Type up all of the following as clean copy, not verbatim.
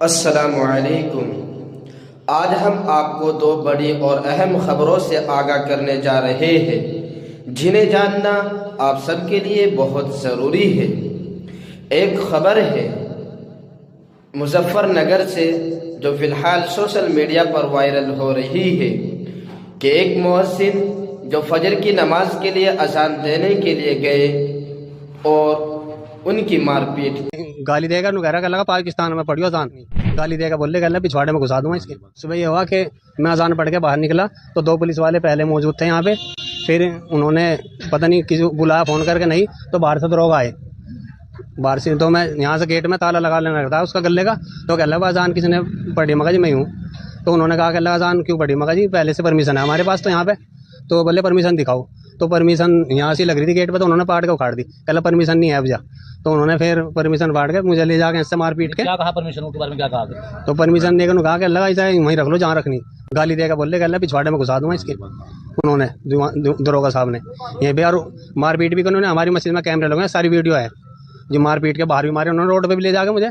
अस्सलामुअलैकुम। आज हम आपको दो बड़ी और अहम खबरों से आगाह करने जा रहे हैं जिन्हें जानना आप सबके लिए बहुत ज़रूरी है। एक खबर है मुजफ्फरनगर से जो फ़िलहाल सोशल मीडिया पर वायरल हो रही है कि एक मुअज्जिन जो फजर की नमाज के लिए अजान देने के लिए गए और उनकी मारपीट। गाली देगा नु कह रहा लगा पाकिस्तान में पढ़ियो अजान, गाली देगा बोले कहना पिछवाड़े में घुसा दूंगा इसके। सुबह ये हुआ कि मैं अजान पढ़ के बाहर निकला तो दो पुलिस वाले पहले मौजूद थे यहाँ पे। फिर उन्होंने पता नहीं किसी बुलाया फ़ोन करके, नहीं तो बाहर से दरोगा आए बाहर से। तो मैं यहाँ से गेट में ताला लगा लेना था उसका गले का। तो कह लगा अजान किसने पढ़ी? मगा जी मैं हूँ। तो उन्होंने कहा कि अजान क्यों पढ़ी? मगा जी पहले से परमिशन है हमारे पास तो यहाँ पे। तो बोले परमिशन दिखाओ। तो परमिशन यहाँ से लग रही थी गेट पे, तो उन्होंने पाट के उखाड़ दी। कहला परमिशन नहीं है अब जा। तो उन्होंने फिर परमिशन फाड़ के मुझे ले जाके इससे मार पीट के। क्या कहा परमिशन के बारे में, क्या कहा? तो परमिशन देकर कहा कि अल्लाह ऐसा वहीं रख लो जहाँ रखनी। गाली देगा बोले कहला पिछवाड़े में घुसा दूंगा इसके। उन्होंने दरोगा साहब ने यहीं पे। और मारपीट भी उन्होंने हमारी मस्जिद में कैमरे लगे, सारी वीडियो है जो मारपीट के बाहर भी मारे उन्होंने, रोड पर भी ले जाके मुझे।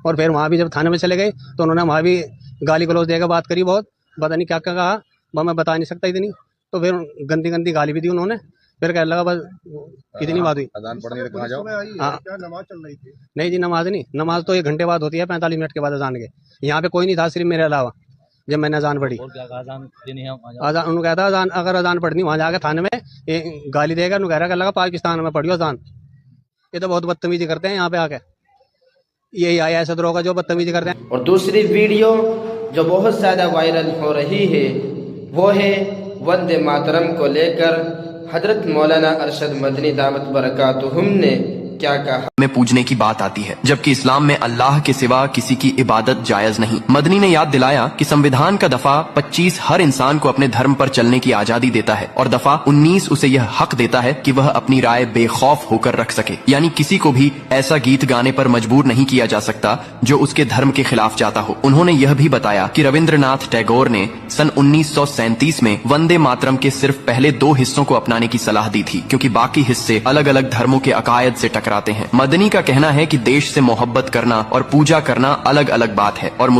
और फिर वहाँ भी जब थाने में चले गए तो उन्होंने वहाँ भी गाली गलौज देकर बात करी, बहुत पता नहीं क्या क्या कहा, वह मैं बता नहीं सकता इतनी। तो फिर गंदी गंदी गाली भी दी उन्होंने। फिर कह लगा बस कितनी बात हुई। अजान पढ़ने कहाँ जाओ? हाँ क्या नमाज चल रही थी? नहीं जी, नमाज नहीं, नमाज तो 1 घंटे बाद होती है, 45 मिनट के बाद अजान के। यहाँ पे कोई नहीं था सिर्फ मेरे अलावा जब मैंने अजान पढ़ी। और क्या कहा? अजान देनी है अजान उन्होंने कहता अजान अगर अजान पढ़नी वहाँ जाकर थाने में गाली देगा। उन्होंने कह रहा लगा पाकिस्तान में पढ़ियो अजान। ये तो बहुत बदतमीजी करते हैं यहाँ पे आके। यही आया ऐसा दरोगा जो बदतमीजी करते हैं। और दूसरी वीडियो जो बहुत ज़्यादा वायरल हो रही है वो है वंदे मातरम को लेकर हजरत मौलाना अरशद मदनी दामत बरकातुहुम ने क्या कहा। में पूजने की बात आती है, जबकि इस्लाम में अल्लाह के सिवा किसी की इबादत जायज नहीं। मदनी ने याद दिलाया कि संविधान का दफा 25 हर इंसान को अपने धर्म पर चलने की आजादी देता है और दफा 19 उसे यह हक देता है कि वह अपनी राय बेखौफ होकर रख सके। यानी किसी को भी ऐसा गीत गाने पर मजबूर नहीं किया जा सकता जो उसके धर्म के खिलाफ जाता हो। उन्होंने यह भी बताया कि रविंद्रनाथ टैगोर ने सन 1937 में वंदे मातरम के सिर्फ पहले 2 हिस्सों को अपनाने की सलाह दी थी, क्योंकि बाकी हिस्से अलग अलग धर्मों के अकायद से टकराते हैं। मदनी का कहना है कि देश से मोहब्बत करना और पूजा करना अलग अलग बात है और